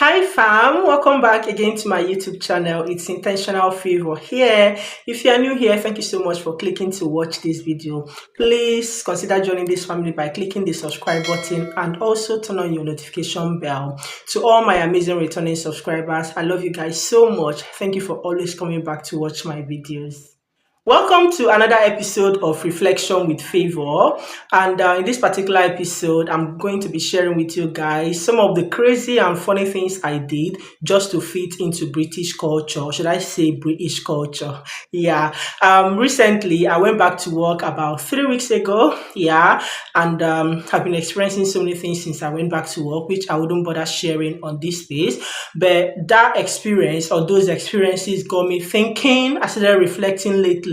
Hi fam, welcome back again to my YouTube channel. It's Intentional Favor here. If you are new here, thank you so much for clicking to watch this video. Please consider joining this family by clicking the subscribe button and also turn on your notification bell. To all my amazing returning subscribers, I love you guys so much. Thank you for always coming back to watch my videos. Welcome to another episode of Reflection with Favor, and in this particular episode I'm going to be sharing with you guys some of the crazy and funny things I did just to fit into British culture. Should I say British culture? Yeah. Recently I went back to work about 3 weeks ago. Yeah. And I've been experiencing so many things since I went back to work, which I wouldn't bother sharing on this space. But that experience or those experiences got me thinking. I started reflecting lately,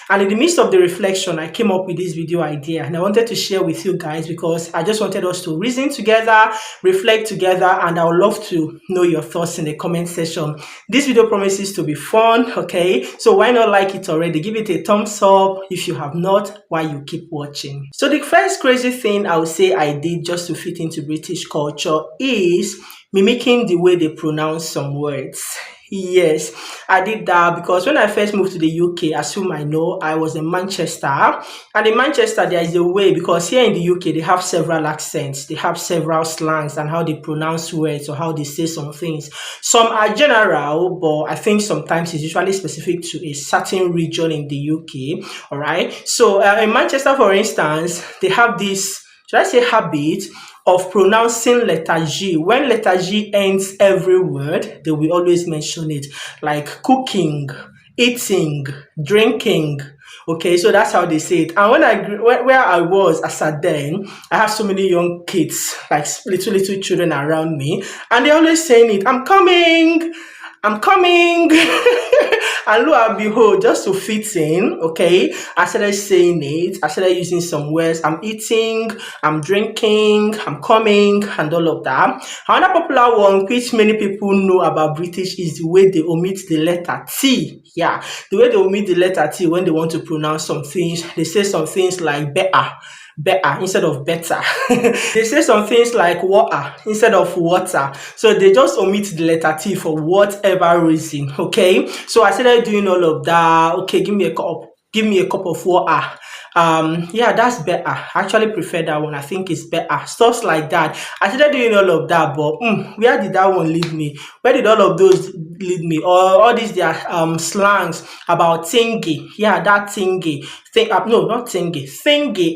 and in the midst of the reflection I came up with this video idea, and I wanted to share with you guys because I just wanted us to reason together, reflect together, and I would love to know your thoughts in the comment section. This video promises to be fun, okay? So why not like it already? Give it a thumbs up if you have not, while you keep watching. So the first crazy thing I would say I did just to fit into British culture is mimicking the way they pronounce some words. Yes, I did that because when I first moved to the UK, as you might know, I was in Manchester. And in Manchester, there is a way, because here in the UK, they have several accents, they have several slangs and how they pronounce words or how they say some things. Some are general, but I think sometimes it's usually specific to a certain region in the UK. All right. So in Manchester, for instance, they have this, should I say, habit of pronouncing letter G. When letter G ends every word, they will always mention it, like cooking, eating, drinking. Okay, so that's how they say it. And where I was as at then, I have so many young kids, like little children around me, and they're always saying it. I'm coming. And lo and behold, just to fit in, okay, I started saying it. I started using some words. I'm eating, I'm drinking, I'm coming, and all of that. Another popular one, which many people know about British, is the way they omit the letter T. Yeah, the way they omit the letter T when they want to pronounce some things. They say some things like better instead of better. They say some things like water instead of water. So they just omit the letter T for whatever reason. Okay. So I started doing all of that. Okay, give me a cup of water. Yeah, that's better. I actually prefer that one. I think it's better. Stuff like that. I started doing all of that, but where did that one lead me? Where did all of those lead me? Or all these their slangs about thingy. Yeah, that thingy. No, not thingy. Thingy.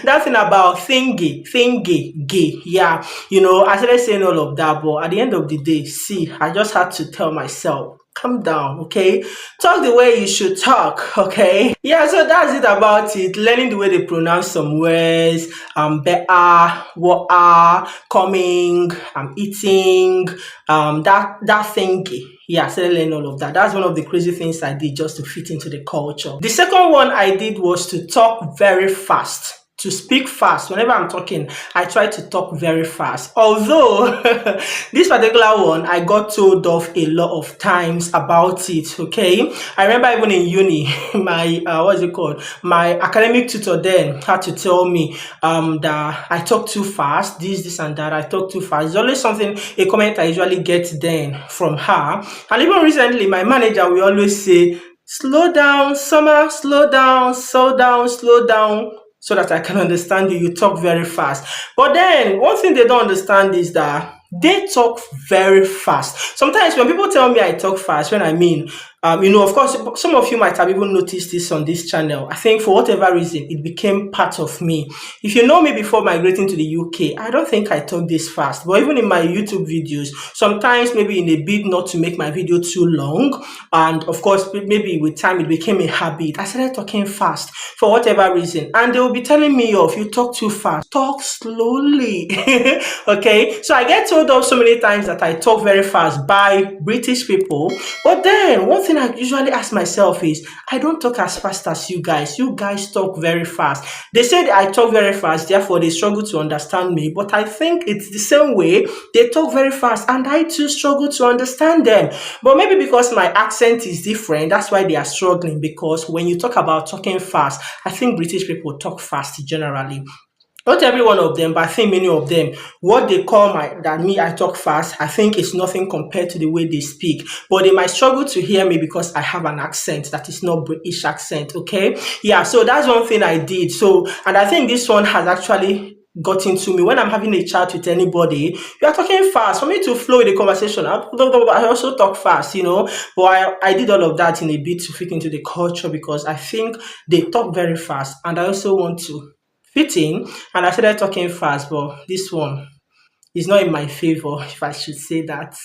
That thing about thingy, gay. Yeah, I started saying all of that, but at the end of the day, see, I just had to tell myself, calm down, okay? Talk the way you should talk, okay? Yeah, so that's it about it. Learning the way they pronounce some words, better, water, coming, eating, that thingy. Yeah, I started learning all of that. That's one of the crazy things I did just to fit into the culture. The second one I did was to talk very fast. To speak fast. Whenever I'm talking, I try to talk very fast. Although this particular one, I got told off a lot of times about it. Okay, I remember even in uni, my my academic tutor then had to tell me that I talk too fast. This and that. I talk too fast. It's always something, a comment I usually get then from her. And even recently, my manager will always say, "Slow down, Summer. Slow down. Slow down. Slow down." So that I can understand you. You talk very fast. But then one thing they don't understand is that they talk very fast. Sometimes when people tell me I talk fast, when I mean, of course, some of you might have even noticed this on this channel. I think for whatever reason, it became part of me. If you know me before migrating to the UK, I don't think I talk this fast. But even in my YouTube videos, sometimes maybe in a bid not to make my video too long, and of course, maybe with time, it became a habit. I started talking fast for whatever reason. And they will be telling me off, you talk too fast. Talk slowly. Okay? So I get told off so many times that I talk very fast by British people. But then, one thing I usually ask myself is, I don't talk as fast as you guys. You guys talk very fast. They say I talk very fast, therefore they struggle to understand me. But I think it's the same way. They talk very fast, and I too struggle to understand them. But maybe because my accent is different, that's why they are struggling. Because when you talk about talking fast, I think British people talk fast generally. Not every one of them, but I think many of them, what they call my that me I talk fast, I think it's nothing compared to the way they speak. But they might struggle to hear me because I have an accent that is not British accent. Okay, yeah. So that's one thing I did. So, and I think this one has actually gotten to me when I'm having a chat with anybody. You are talking fast for me to flow in the conversation. I also talk fast, but I did all of that in a bit to fit into the culture because I think they talk very fast, and I also want to fit in, and I started talking fast, but this one is not in my favor, if I should say that.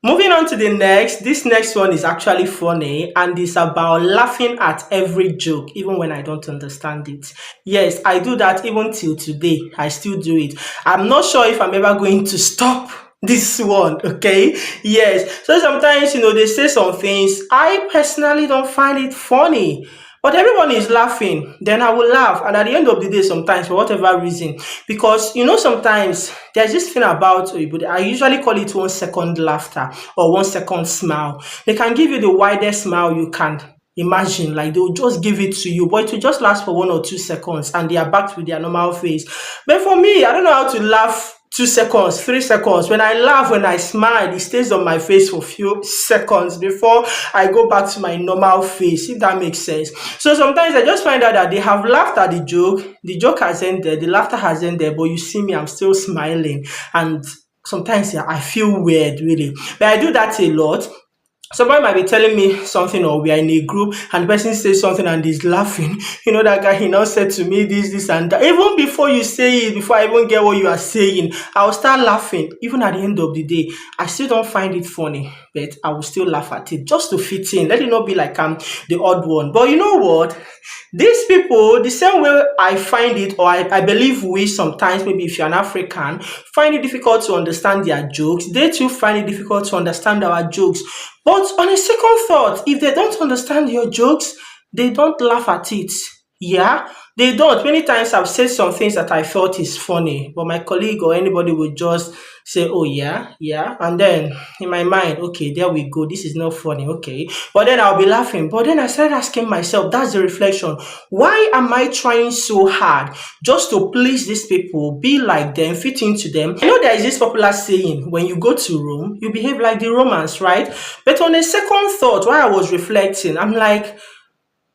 Moving on to the next, this next one is actually funny and it's about laughing at every joke, even when I don't understand it. Yes, I do that even till today. I still do it. I'm not sure if I'm ever going to stop this one, okay? Yes. So sometimes, they say some things. I personally don't find it funny. But everyone is laughing, then I will laugh. And at the end of the day, sometimes, for whatever reason, because sometimes there's this thing about Oyibo, I usually call it 1 second laughter or 1 second smile. They can give you the widest smile you can imagine, like they'll just give it to you, but it will just last for 1 or 2 seconds and they are back with their normal face. But for me, I don't know how to laugh 2 seconds, 3 seconds. When I laugh, when I smile, it stays on my face for a few seconds before I go back to my normal face, if that makes sense. So sometimes I just find out that they have laughed at the joke has ended, the laughter has ended, but you see me, I'm still smiling. And sometimes yeah, I feel weird, really. But I do that a lot. Somebody might be telling me something, or we are in a group and the person says something and is laughing. That guy, he now said to me this and that. Even before you say it, before I even get what you are saying, I'll start laughing. Even at the end of the day, I still don't find it funny, but I will still laugh at it just to fit in. Let it not be like I'm the odd one. But you know what? These people, the same way I find it, or I believe we sometimes, maybe if you're an African, find it difficult to understand their jokes, they too find it difficult to understand our jokes. But on a second thought, if they don't understand your jokes, they don't laugh at it. Yeah, they don't. Many times I've said some things that I felt is funny, but my colleague or anybody would just say, "Oh yeah, yeah," and then in my mind, okay, there we go. This is not funny, okay. But then I'll be laughing. But then I started asking myself, that's the reflection. Why am I trying so hard just to please these people, be like them, fit into them? I know there is this popular saying: when you go to Rome, you behave like the Romans, right? But on a second thought, while I was reflecting, I'm like,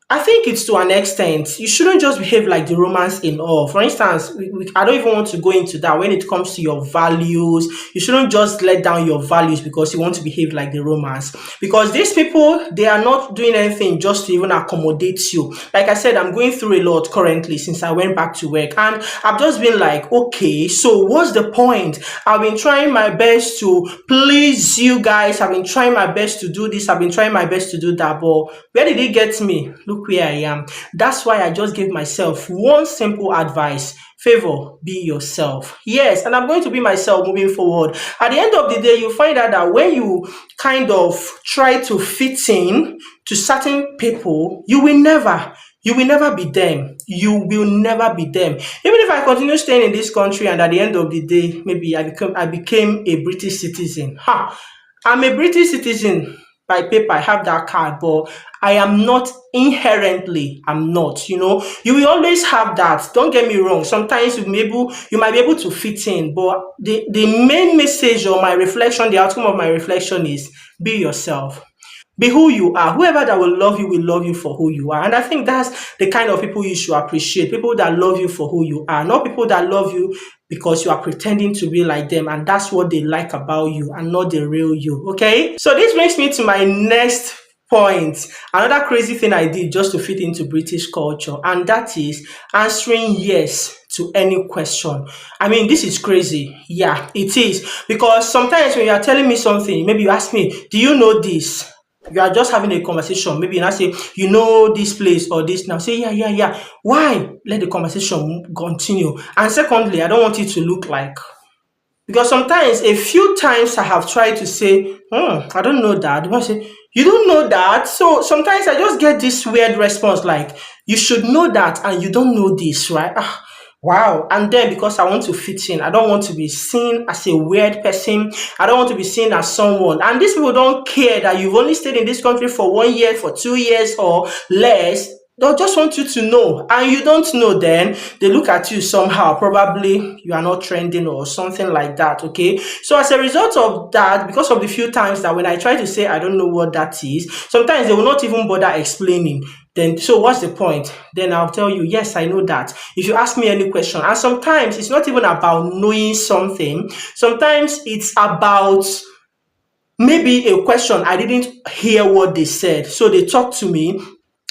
I think it's to an extent. You shouldn't just behave like the Romans in all. For instance, I don't even want to go into that. When it comes to your values, you shouldn't just let down your values because you want to behave like the Romans. Because these people, they are not doing anything just to even accommodate you. Like I said, I'm going through a lot currently since I went back to work. And I've just been like, okay, so what's the point? I've been trying my best to please you guys. I've been trying my best to do this. I've been trying my best to do that. But where did it get me? Look where I am. That's why I just gave myself one simple advice. Favor, be yourself. Yes, and I'm going to be myself moving forward. At the end of the day, you find out that when you kind of try to fit in to certain people, you will never be them. You will never be them. Even if I continue staying in this country and at the end of the day, maybe I became a British citizen. I'm a British citizen by paper. I have that card, but I am not inherently. I'm not. You will always have that. Don't get me wrong. Sometimes you might be able to fit in, but the main message or my reflection, the outcome of my reflection is be yourself. Be who you are. Whoever that will love you for who you are. And I think that's the kind of people you should appreciate. People that love you for who you are, not people that love you because you are pretending to be like them and that's what they like about you and not the real you. Okay? So this brings me to my next point. Another crazy thing I did just to fit into British culture, and that is answering yes to any question. I mean, this is crazy. Yeah, it is. Because sometimes when you are telling me something, maybe you ask me, do you know this? You are just having a conversation. Maybe you now say, you know this place or this. Now say, yeah, yeah, yeah. Why? Let the conversation continue. And secondly, I don't want it to look like, because sometimes, a few times I have tried to say, I don't know that. They say, you don't know that? So sometimes I just get this weird response like, you should know that and you don't know this, right? Wow. And then because I want to fit in, I don't want to be seen as a weird person. I don't want to be seen as someone. And these people don't care that you've only stayed in this country for 1 year, for 2 years or less. They'll just want you to know, and you don't know, then they look at you somehow. Probably you are not trending or something like that. Okay. So as a result of that, because of the few times that when I try to say I don't know what that is, sometimes they will not even bother explaining. Then so what's the point? Then I'll tell you, yes, I know that. If you ask me any question, and sometimes it's not even about knowing something, sometimes it's about maybe a question I didn't hear what they said. So they talk to me,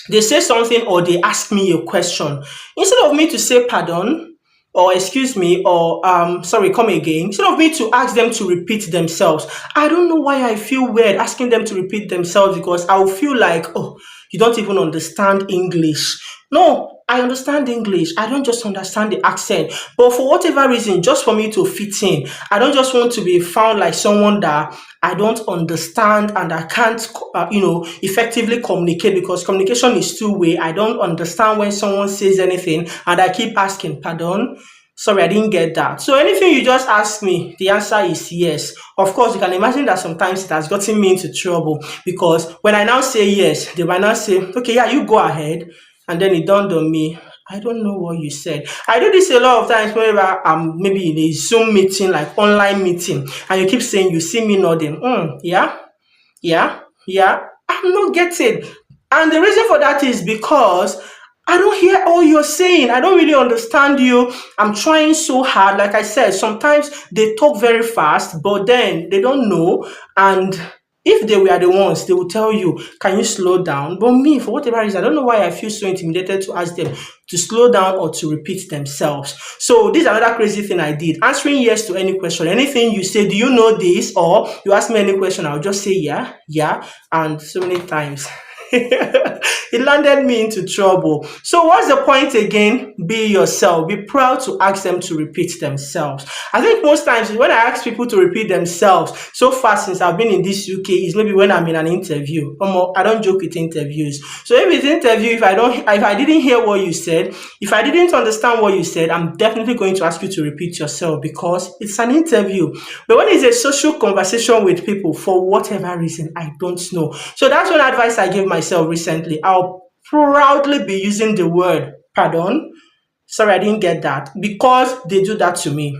they say something or they ask me a question. Instead of me to say pardon or excuse me or sorry, come again, instead of me to ask them to repeat themselves, I don't know why I feel weird asking them to repeat themselves, because I'll feel like, oh, you don't even understand English. No, I understand English. I don't just understand the accent. But for whatever reason, just for me to fit in, I don't just want to be found like someone that I don't understand and I can't, effectively communicate, because communication is two-way. I don't understand when someone says anything and I keep asking, pardon? Sorry, I didn't get that. So anything you just ask me, the answer is yes. Of course, you can imagine that sometimes it has gotten me into trouble, because when I now say yes, they might now say, okay, yeah, you go ahead. And then it dawned on me, I don't know what you said. I do this a lot of times whenever I'm maybe in a Zoom meeting, like online meeting, and you keep saying you see me nodding. Yeah, yeah, yeah. I'm not getting. And the reason for that is because I don't hear all you're saying. I don't really understand you. I'm trying so hard. Like I said, sometimes they talk very fast, but then they don't know. And if they were the ones, they will tell you, can you slow down? But me, for whatever reason, I don't know why I feel so intimidated to ask them to slow down or to repeat themselves. So this is another crazy thing I did. Answering yes to any question. Anything you say, do you know this? Or you ask me any question, I'll just say yeah, yeah. And so many times it landed me into trouble. So what's the point again? Be yourself. Be proud to ask them to repeat themselves. I think most times when I ask people to repeat themselves, so far since I've been in this UK, is maybe when I'm in an interview. I don't joke with interviews. So if it's interview, if I didn't hear what you said, if I didn't understand what you said, I'm definitely going to ask you to repeat yourself, because it's an interview. But when it's a social conversation with people, for whatever reason, I don't know. So that's one advice I gave myself recently. I'll proudly be using the word pardon. Sorry, I didn't get that, because they do that to me.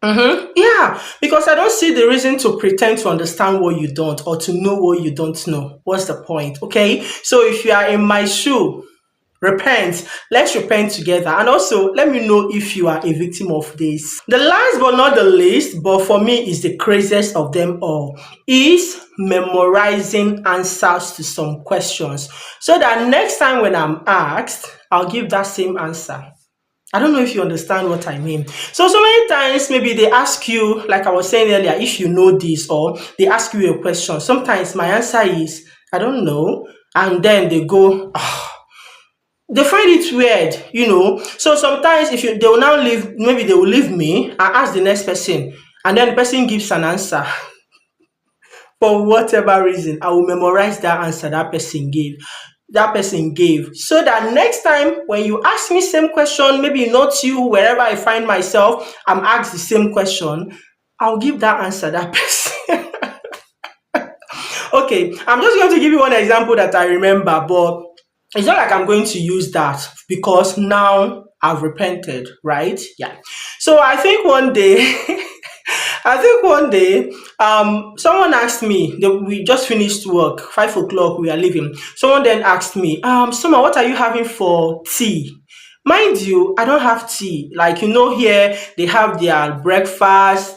Yeah, because I don't see the reason to pretend to understand what you don't, or to know what you don't know. What's the point? Okay. So if you are in my shoe, repent. Let's repent together. And also, let me know if you are a victim of this. The last but not the least, but for me is the craziest of them all, is memorizing answers to some questions, so that next time when I'm asked, I'll give that same answer. I don't know if you understand what I mean. So many times, maybe they ask you, like I was saying earlier, if you know this, or they ask you a question. Sometimes my answer is, I don't know. And then they go, they find it weird. So sometimes if you they will now leave, maybe they will leave me and ask the next person, and then the person gives an answer. For whatever reason, I will memorize that answer that person gave, so that next time when you ask me same question, maybe not you, wherever I find myself, I'm asked the same question, I'll give that answer that person. Okay, I'm just going to give you one example that I remember, but it's not like I'm going to use that, because now I've repented, right? Yeah. So I think one day, someone asked me, we just finished work, 5 o'clock, we are leaving. Someone then asked me, Summer, what are you having for tea? Mind you, I don't have tea. Like, here they have their breakfast,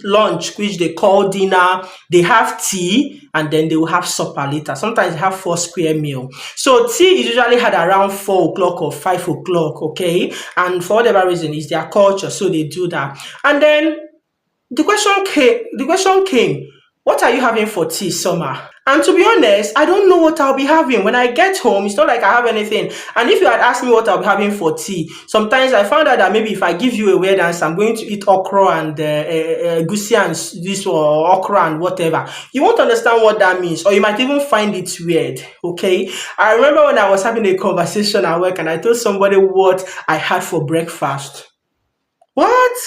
lunch, which they call dinner. They have tea, and then they will have supper later. Sometimes they have four square meal. So tea is usually had around 4 o'clock or 5 o'clock, okay? And for whatever reason, it's their culture, so they do that. And then the question came, what are you having for tea, Summer? And to be honest, I don't know what I'll be having. When I get home, it's not like I have anything. And if you had asked me what I'll be having for tea, sometimes I found out that maybe if I give you a weird answer, I'm going to eat okra and gusi and this, or okra and whatever. You won't understand what that means, or you might even find it weird. Okay. I remember when I was having a conversation at work and I told somebody what I had for breakfast. What?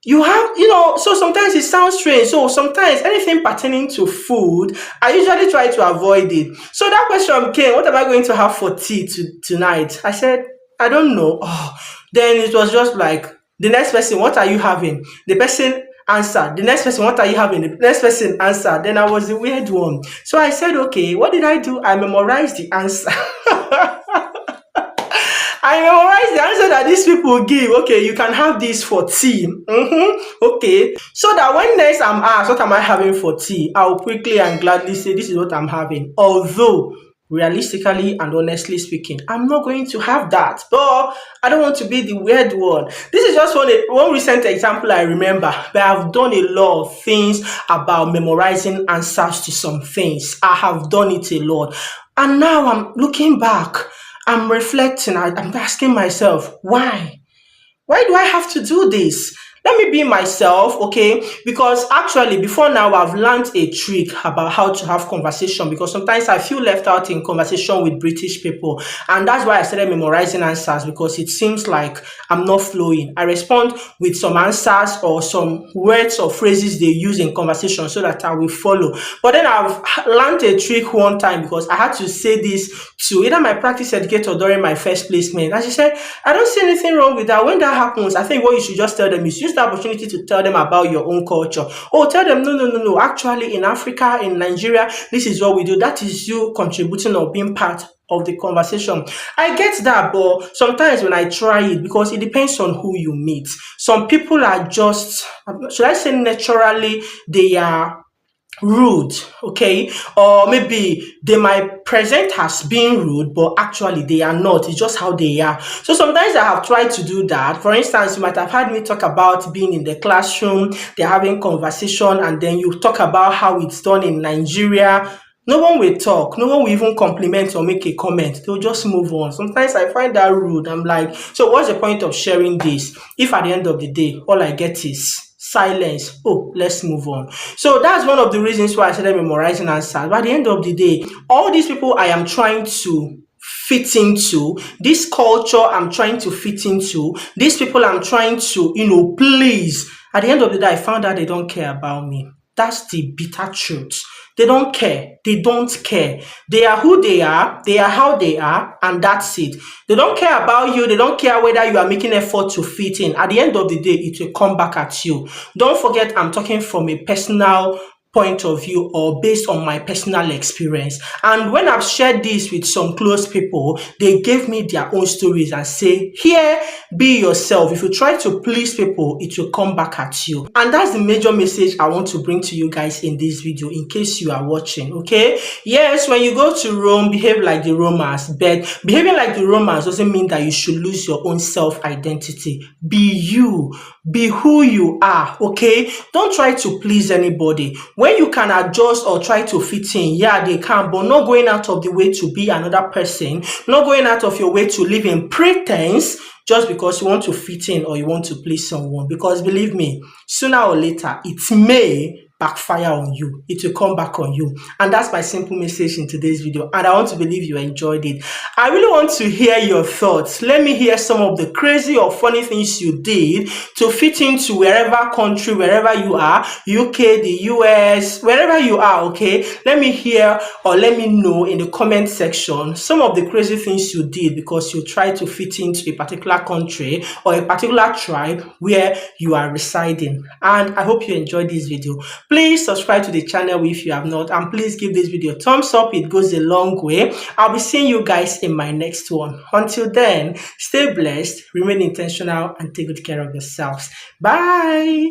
You have, so sometimes it sounds strange. So sometimes anything pertaining to food, I usually try to avoid it. So that question came, what am I going to have for tea tonight? I said, I don't know. Oh, then it was just like the next person, what are you having? The person answered. The next person, what are you having? The next person answered. Then I was the weird one. So I said, okay, what did I do? I memorized the answer. I memorize the answer that these people give. Okay, you can have this for tea. Okay. So that when next I'm asked, what am I having for tea? I'll quickly and gladly say, this is what I'm having. Although, realistically and honestly speaking, I'm not going to have that. But I don't want to be the weird one. This is just one recent example I remember. But I've done a lot of things about memorizing answers to some things. I have done it a lot. And now I'm looking back. I'm reflecting, I'm asking myself, why? Why do I have to do this? Let me be myself, okay? Because actually, before now, I've learned a trick about how to have conversation because sometimes I feel left out in conversation with British people. And that's why I started memorizing answers because it seems like I'm not flowing. I respond with some answers or some words or phrases they use in conversation so that I will follow. But then I've learned a trick one time because I had to say this to either my practice educator during my first placement. And she said, I don't see anything wrong with that. When that happens, I think what you should just tell them is use the opportunity to tell them about your own culture. Oh, tell them, no, no, no, no. Actually, in Africa, in Nigeria, this is what we do. That is you contributing or being part of the conversation. I get that, but sometimes when I try it, because it depends on who you meet. Some people are just, should I say naturally, they are rude, okay, or maybe they might present as being rude but actually they are not. It's just how they are. So sometimes I have tried to do that. For instance, you might have heard me talk about being in the classroom, they're having conversation, and then you talk about how it's done in Nigeria. No one will talk, no one will even compliment or make a comment. They'll just move on. Sometimes I find that rude. I'm like, so what's the point of sharing this if at the end of the day all I get is silence? Oh, let's move on. So that's one of the reasons why I started memorizing answers. By the end of the day, all these people I am trying to fit into, this culture I'm trying to fit into, these people I'm trying to, please. At the end of the day, I found out they don't care about me. That's the bitter truth. They don't care. They don't care. They are who they are how they are, and that's it. They don't care about you. They don't care whether you are making effort to fit in. At the end of the day, it will come back at you. Don't forget, I'm talking from a personal point of view or based on my personal experience. And when I've shared this with some close people, they gave me their own stories and say, here, be yourself. If you try to please people, it will come back at you. And that's the major message I want to bring to you guys in this video, in case you are watching, okay? Yes, when you go to Rome, behave like the Romans, but behaving like the Romans doesn't mean that you should lose your own self-identity. Be you. Be who you are, okay? Don't try to please anybody. When you can adjust or try to fit in, yeah, they can, but not going out of the way to be another person, not going out of your way to live in pretense just because you want to fit in or you want to please someone. Because believe me, sooner or later, it may backfire on you. It will come back on you. And that's my simple message in today's video. And I want to believe you enjoyed it. I really want to hear your thoughts. Let me hear some of the crazy or funny things you did to fit into wherever country, wherever you are, UK, the US, wherever you are, okay? Let me hear or let me know in the comment section some of the crazy things you did because you tried to fit into a particular country or a particular tribe where you are residing. And I hope you enjoyed this video. Please subscribe to the channel if you have not, and please give this video a thumbs up. It goes a long way. I'll be seeing you guys in my next one. Until then, stay blessed, remain intentional, and take good care of yourselves. Bye.